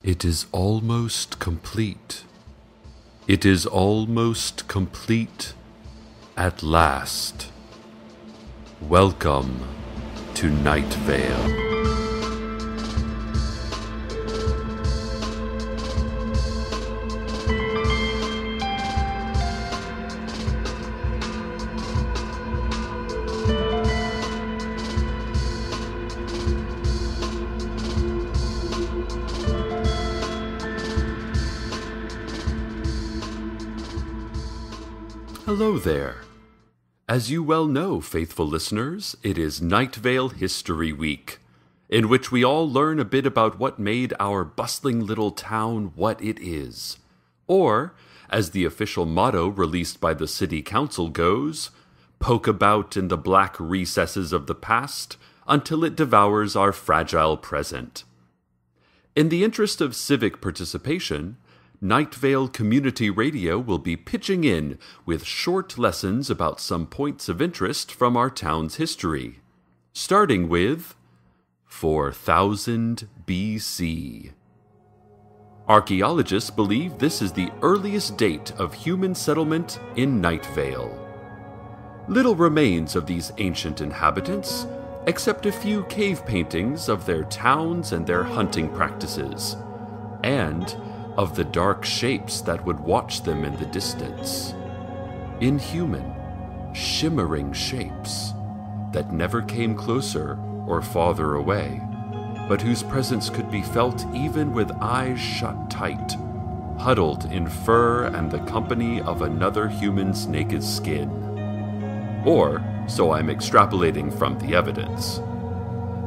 It is almost complete. It is almost complete at last. Welcome to Night Vale. Hello there. As you well know, faithful listeners, it is Night Vale History Week, in which we all learn a bit about what made our bustling little town what it is. Or, as the official motto released by the city council goes, poke about in the black recesses of the past until it devours our fragile present. In the interest of civic participation, Night Vale Community Radio will be pitching in with short lessons about some points of interest from our town's history, starting with 4000 BC. Archaeologists believe this is the earliest date of human settlement in Night Vale. Little remains of these ancient inhabitants, except a few cave paintings of their towns and their hunting practices, and of the dark shapes that would watch them in the distance. Inhuman, shimmering shapes that never came closer or farther away, but whose presence could be felt even with eyes shut tight, huddled in fur and the company of another human's naked skin. Or, so I'm extrapolating from the evidence.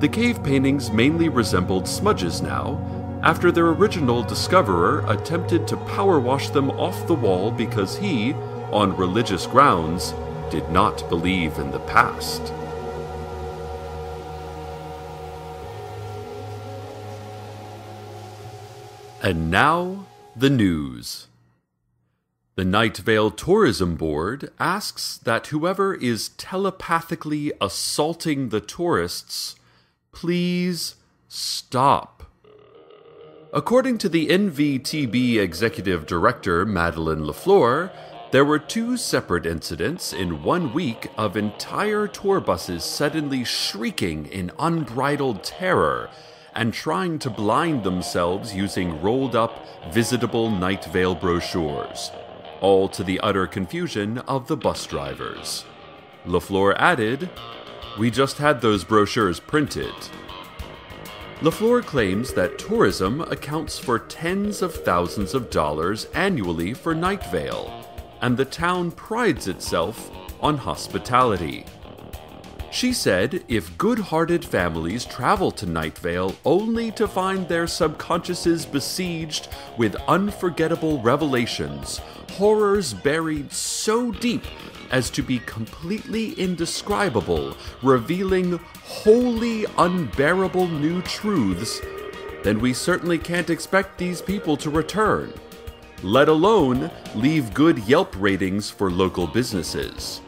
The cave paintings mainly resembled smudges now, after their original discoverer attempted to power wash them off the wall because he, on religious grounds, did not believe in the past. And now, the news. The Night Vale Tourism Board asks that whoever is telepathically assaulting the tourists, please stop. According to the NVTB Executive Director Madeleine Lafleur, there were 2 separate incidents in 1 week of entire tour buses suddenly shrieking in unbridled terror and trying to blind themselves using rolled-up, visitable Night Vale brochures, all to the utter confusion of the bus drivers. Lafleur added, "We just had those brochures printed." Lafleur claims that tourism accounts for tens of thousands of dollars annually for Night Vale, and the town prides itself on hospitality. She said if good-hearted families travel to Night Vale only to find their subconsciouses besieged with unforgettable revelations, horrors buried so deep as to be completely indescribable, revealing wholly unbearable new truths, then we certainly can't expect these people to return, let alone leave good Yelp ratings for local businesses.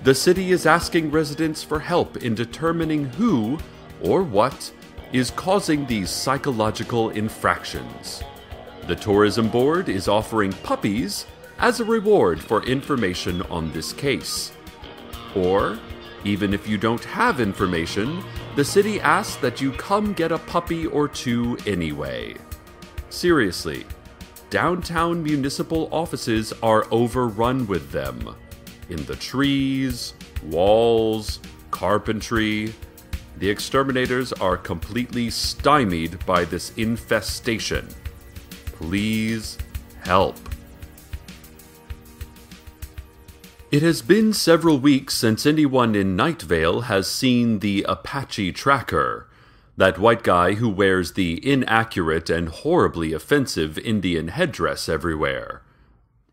The city is asking residents for help in determining who or what is causing these psychological infractions. The tourism board is offering puppies as a reward for information on this case. Or, even if you don't have information, the city asks that you come get a puppy or 2 anyway. Seriously, downtown municipal offices are overrun with them. In the trees, walls, carpentry, the exterminators are completely stymied by this infestation. Please help. It has been several weeks since anyone in Night Vale has seen the Apache Tracker, that white guy who wears the inaccurate and horribly offensive Indian headdress everywhere.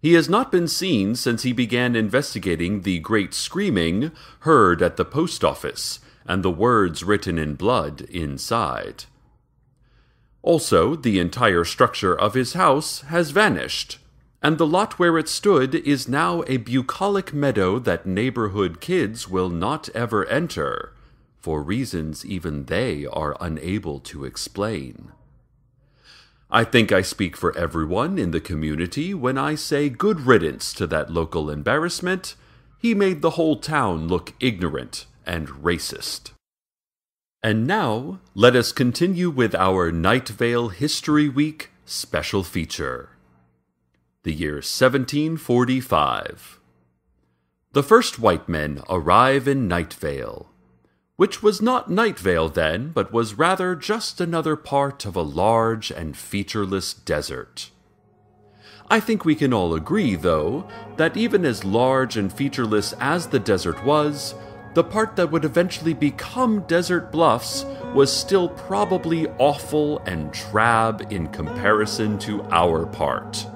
He has not been seen since he began investigating the great screaming heard at the post office and the words written in blood inside. Also, the entire structure of his house has vanished, and the lot where it stood is now a bucolic meadow that neighborhood kids will not ever enter, for reasons even they are unable to explain. I think I speak for everyone in the community when I say good riddance to that local embarrassment. He made the whole town look ignorant and racist. And now, let us continue with our Night Vale History Week special feature. The year 1745. The first white men arrive in Night Vale, which was not Night Vale then, but was rather just another part of a large and featureless desert. I think we can all agree, though, that even as large and featureless as the desert was, the part that would eventually become Desert Bluffs was still probably awful and drab in comparison to our part.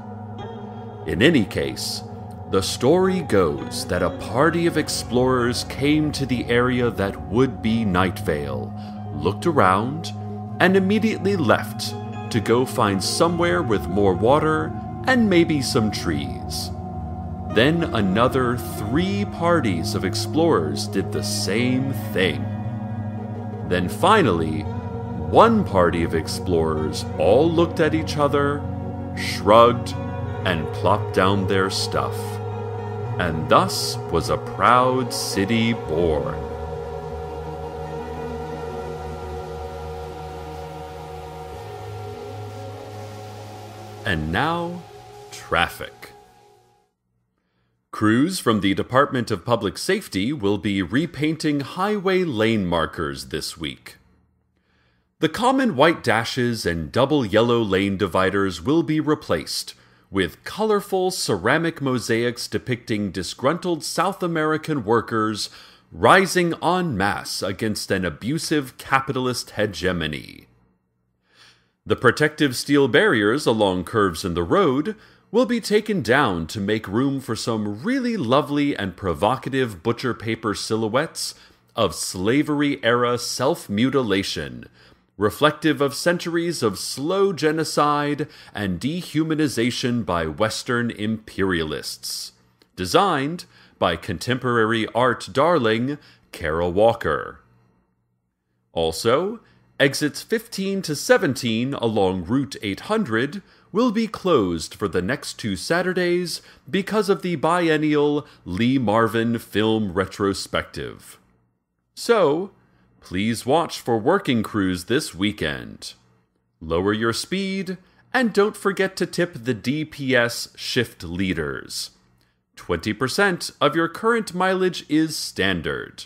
In any case, the story goes that a party of explorers came to the area that would be Night Vale, looked around, and immediately left to go find somewhere with more water and maybe some trees. Then another 3 parties of explorers did the same thing. Then finally, one party of explorers all looked at each other, shrugged, and plopped down their stuff. And thus was a proud city born. And now, traffic. Crews from the Department of Public Safety will be repainting highway lane markers this week. The common white dashes and double yellow lane dividers will be replaced with colorful ceramic mosaics depicting disgruntled South American workers rising en masse against an abusive capitalist hegemony. The protective steel barriers along curves in the road will be taken down to make room for some really lovely and provocative butcher paper silhouettes of slavery-era self-mutilation, reflective of centuries of slow genocide and dehumanization by Western imperialists, designed by contemporary art darling Kara Walker. Also, exits 15 to 17 along Route 800 will be closed for the next 2 Saturdays because of the biennial Lee Marvin Film Retrospective. So, please watch for working crews this weekend. Lower your speed, and don't forget to tip the DPS shift leaders. 20% of your current mileage is standard.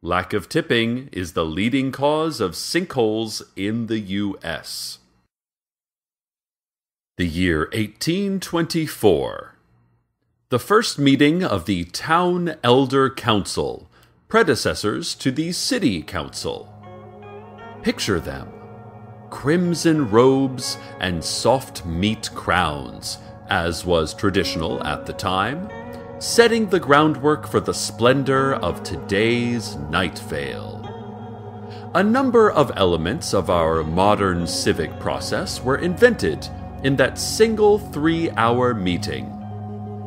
Lack of tipping is the leading cause of sinkholes in the U.S. The year 1824. The first meeting of the Town Elder Council, predecessors to the City Council. Picture them. Crimson robes and soft meat crowns, as was traditional at the time, setting the groundwork for the splendor of today's Night Vale. A number of elements of our modern civic process were invented in that single 3-hour meeting,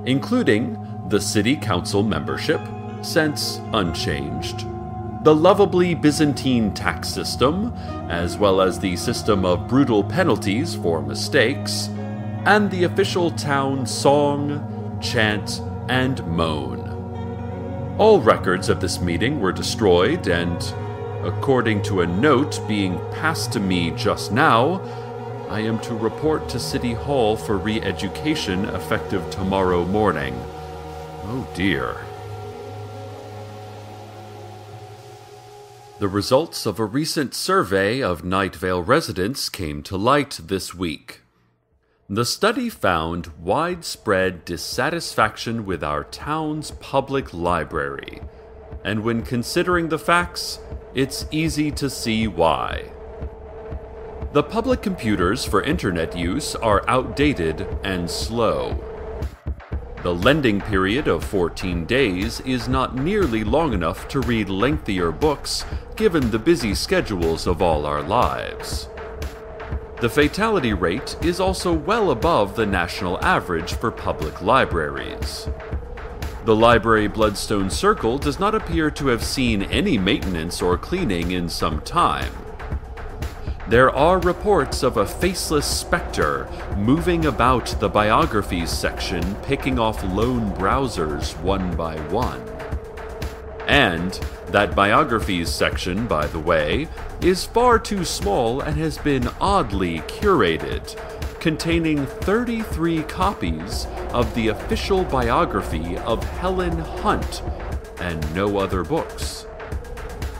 including the City Council membership, since unchanged, the lovably Byzantine tax system, as well as the system of brutal penalties for mistakes, and the official town song, chant, and moan. All records of this meeting were destroyed, and, according to a note being passed to me just now, I am to report to City Hall for re-education effective tomorrow morning. Oh dear. The results of a recent survey of Night Vale residents came to light this week. The study found widespread dissatisfaction with our town's public library, and when considering the facts, it's easy to see why. The public computers for internet use are outdated and slow. The lending period of 14 days is not nearly long enough to read lengthier books given the busy schedules of all our lives. The fatality rate is also well above the national average for public libraries. The library Bloodstone Circle does not appear to have seen any maintenance or cleaning in some time. there are reports of a faceless specter moving about the biographies section, picking off lone browsers one by one. And that biographies section, by the way, is far too small and has been oddly curated, containing 33 copies of the official biography of Helen Hunt and no other books.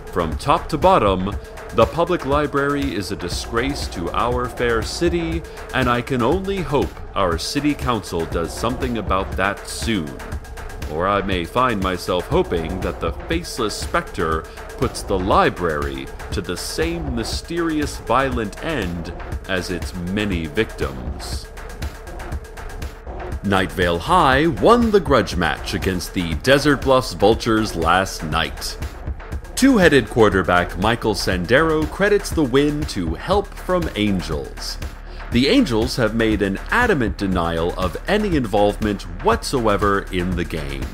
From top to bottom, the public library is a disgrace to our fair city, and I can only hope our city council does something about that soon. Or I may find myself hoping that the faceless specter puts the library to the same mysterious violent end as its many victims. Night Vale High won the grudge match against the Desert Bluffs Vultures last night. Two-headed quarterback Michael Sandero credits the win to help from Angels. The Angels have made an adamant denial of any involvement whatsoever in the game.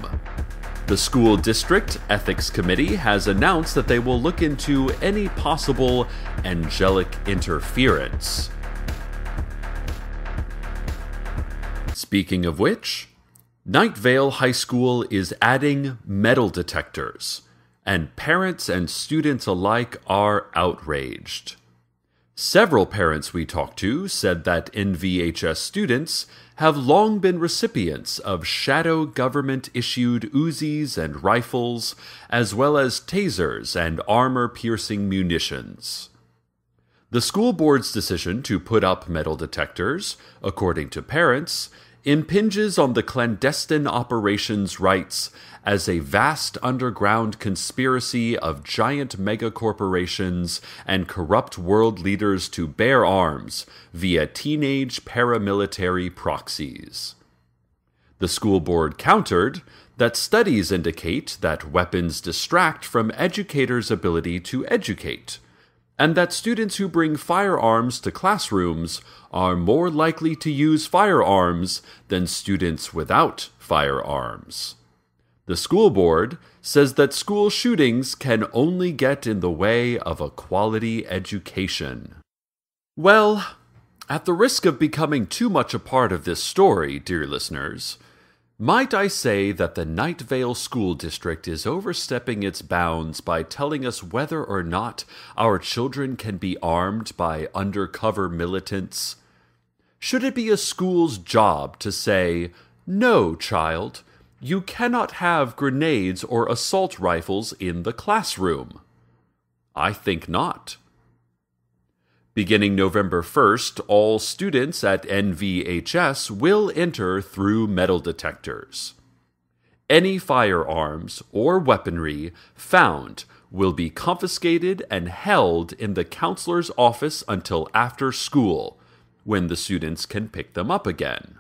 The school district ethics committee has announced that they will look into any possible angelic interference. Speaking of which, Night Vale High School is adding metal detectors, and parents and students alike are outraged. Several parents we talked to said that NVHS students have long been recipients of shadow government-issued Uzis and rifles, as well as tasers and armor-piercing munitions. The school board's decision to put up metal detectors, according to parents, impinges on the clandestine operations rights as a vast underground conspiracy of giant megacorporations and corrupt world leaders to bear arms via teenage paramilitary proxies. The school board countered that studies indicate that weapons distract from educators' ability to educate, and that students who bring firearms to classrooms are more likely to use firearms than students without firearms. The school board says that school shootings can only get in the way of a quality education. Well, at the risk of becoming too much a part of this story, dear listeners, might I say that the Night Vale School District is overstepping its bounds by telling us whether or not our children can be armed by undercover militants? Should it be a school's job to say, "No, child, you cannot have grenades or assault rifles in the classroom"? I think not. Beginning November 1st, all students at NVHS will enter through metal detectors. Any firearms or weaponry found will be confiscated and held in the counselor's office until after school, when the students can pick them up again.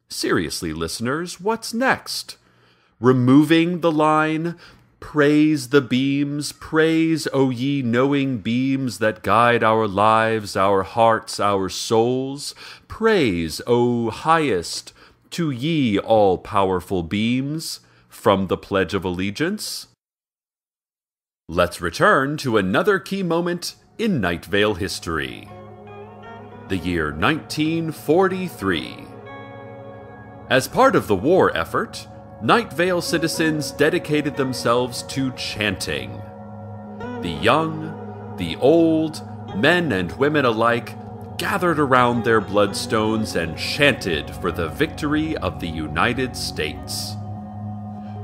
Seriously, listeners, what's next? Removing the line, "Praise the beams, praise, O ye knowing beams that guide our lives, our hearts, our souls. Praise, O highest, to ye all-powerful beams," from the Pledge of Allegiance? Let's return to another key moment in Night Vale history. The year 1943. As part of the war effort, Night Vale citizens dedicated themselves to chanting. The young, the old, men and women alike gathered around their bloodstones and chanted for the victory of the United States.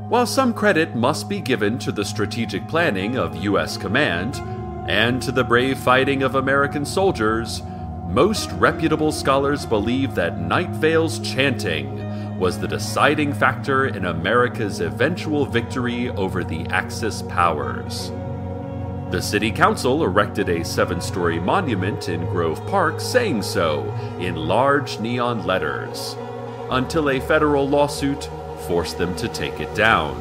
While some credit must be given to the strategic planning of U.S. Command and to the brave fighting of American soldiers, most reputable scholars believe that Night Vale's chanting was the deciding factor in America's eventual victory over the Axis powers. The city council erected a 7-story monument in Grove Park saying so in large neon letters, until a federal lawsuit forced them to take it down.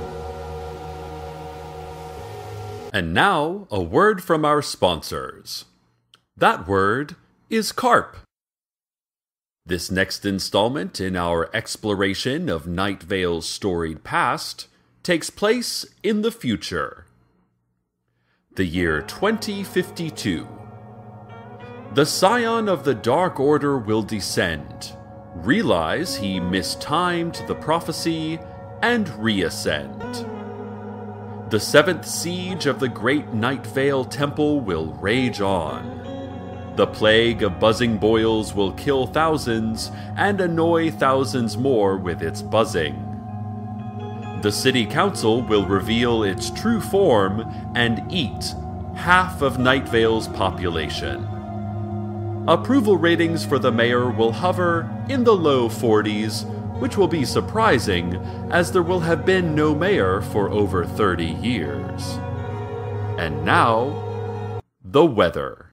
And now, a word from our sponsors. That word is carp. This next installment in our exploration of Night Vale's storied past takes place in the future. The year 2052. The scion of the Dark Order will descend, realize he mistimed the prophecy, and reascend. The seventh siege of the great Night Vale Temple will rage on. The plague of buzzing boils will kill thousands and annoy thousands more with its buzzing. The city council will reveal its true form and eat half of Night Vale's population. Approval ratings for the mayor will hover in the low 40s, which will be surprising as there will have been no mayor for over 30 years. And now, the weather.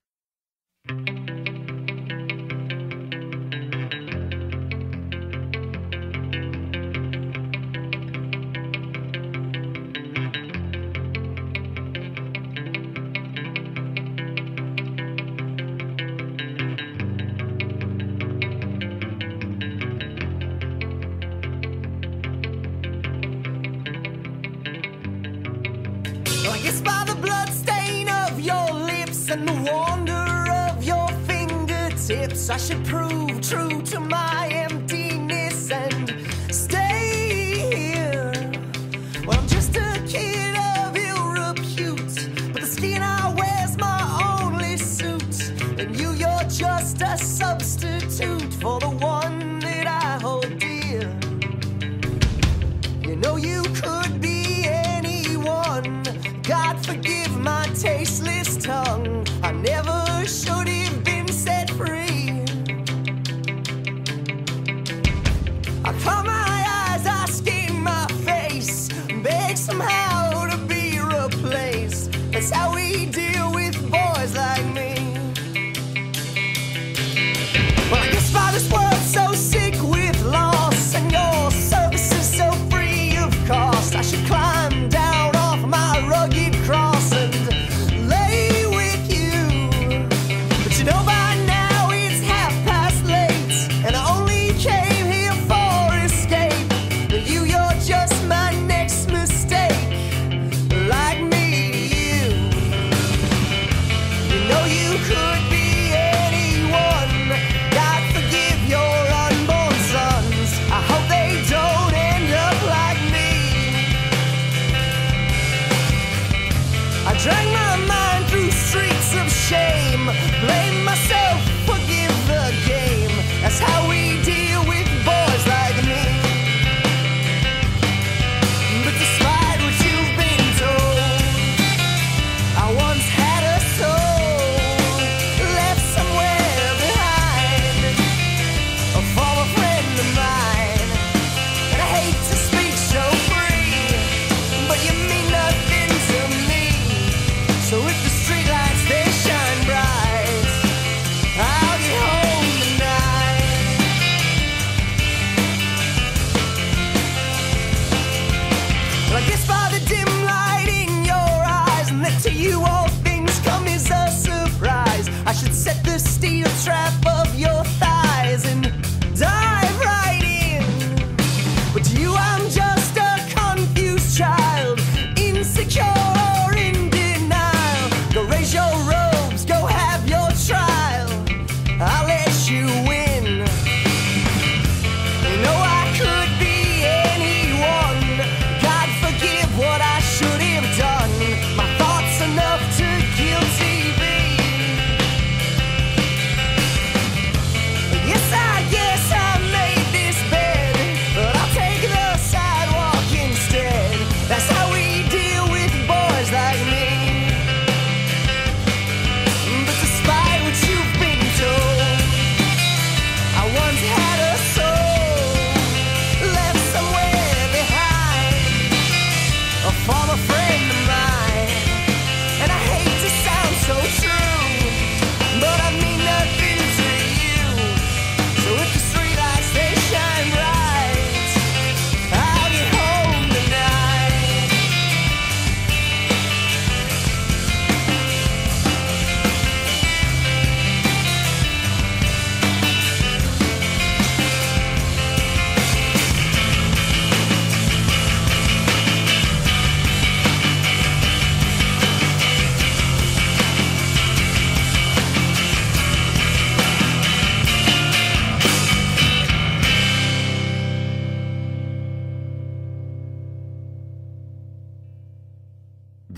I guess by the blood stain of your lips and the wonder of your fingertips, I should prove true to my emptiness and stay here. Well, I'm just a kid of ill repute, but the skin I wear's my only suit, and you're just a substitute for the one that I hold dear. You know you could be anyone. God forgive my tasteless tongue. I never should have been set free. I caught my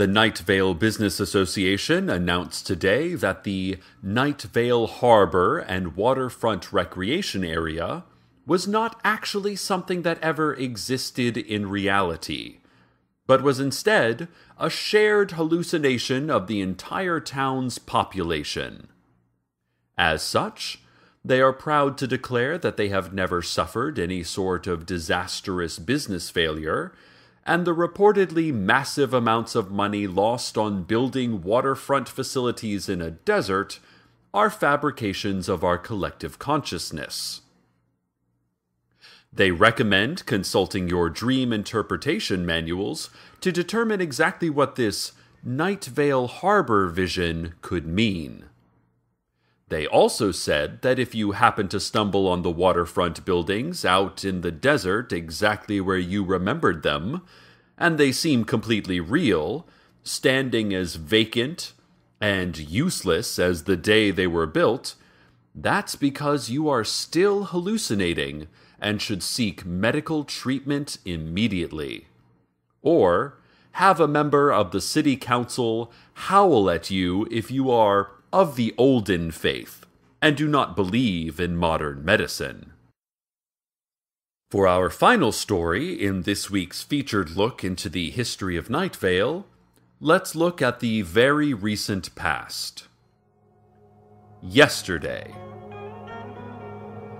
The Night Vale Business Association announced today that the Night Vale Harbor and Waterfront Recreation Area was not actually something that ever existed in reality, but was instead a shared hallucination of the entire town's population. As such, they are proud to declare that they have never suffered any sort of disastrous business failure, and the reportedly massive amounts of money lost on building waterfront facilities in a desert are fabrications of our collective consciousness. They recommend consulting your dream interpretation manuals to determine exactly what this Night Vale Harbor vision could mean. They also said that if you happen to stumble on the waterfront buildings out in the desert exactly where you remembered them, and they seem completely real, standing as vacant and useless as the day they were built, that's because you are still hallucinating and should seek medical treatment immediately. Or have a member of the city council howl at you if you are of the olden faith and do not believe in modern medicine. For our final story in this week's featured look into the history of Night Vale, let's look at the very recent past. Yesterday.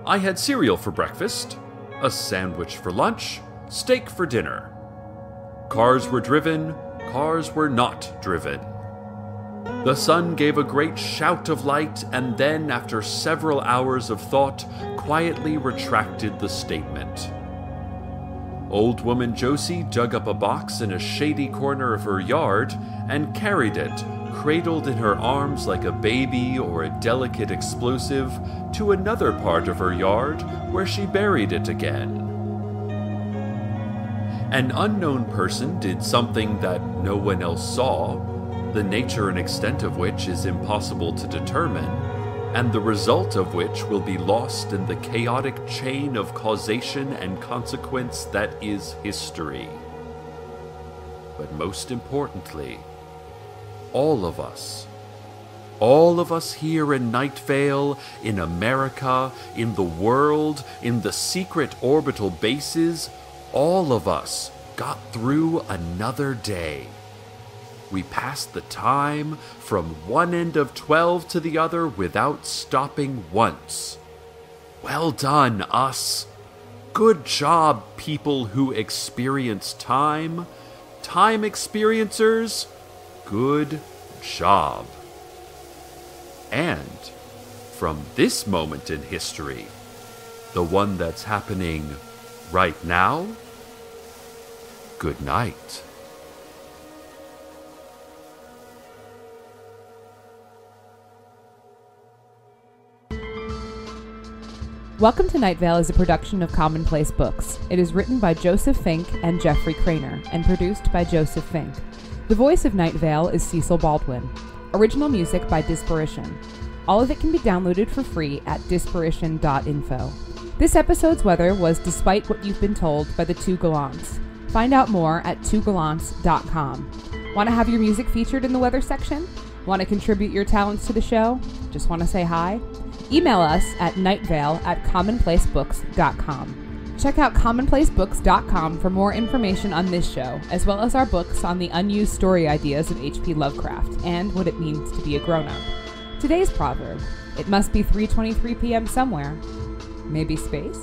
I had cereal for breakfast, a sandwich for lunch, steak for dinner. Cars were driven, cars were not driven. The sun gave a great shout of light and then, after several hours of thought, quietly retracted the statement. Old woman Josie dug up a box in a shady corner of her yard and carried it, cradled in her arms like a baby or a delicate explosive, to another part of her yard where she buried it again. An unknown person did something that no one else saw, the nature and extent of which is impossible to determine, and the result of which will be lost in the chaotic chain of causation and consequence that is history. But most importantly, all of us here in Night Vale, in America, in the world, in the secret orbital bases, all of us got through another day. We passed the time from one end of 12 to the other without stopping once. Well done, us. Good job, people who experience time. Time experiencers, good job. And from this moment in history, the one that's happening right now, good night. Welcome to Night Vale is a production of Commonplace Books. It is written by Joseph Fink and Jeffrey Craner, and produced by Joseph Fink. The voice of Night Vale is Cecil Baldwin. Original music by Disparition. All of it can be downloaded for free at disparition.info. This episode's weather was Despite What You've Been Told by the Two Gallants. Find out more at twogallants.com. Want to have your music featured in the weather section? Want to contribute your talents to the show? Just want to say hi? Email us at nightvale@commonplacebooks.com. Check out commonplacebooks.com for more information on this show, as well as our books on the unused story ideas of H.P. Lovecraft and what it means to be a grown-up. Today's proverb: it must be 3:23 p.m. somewhere. Maybe space?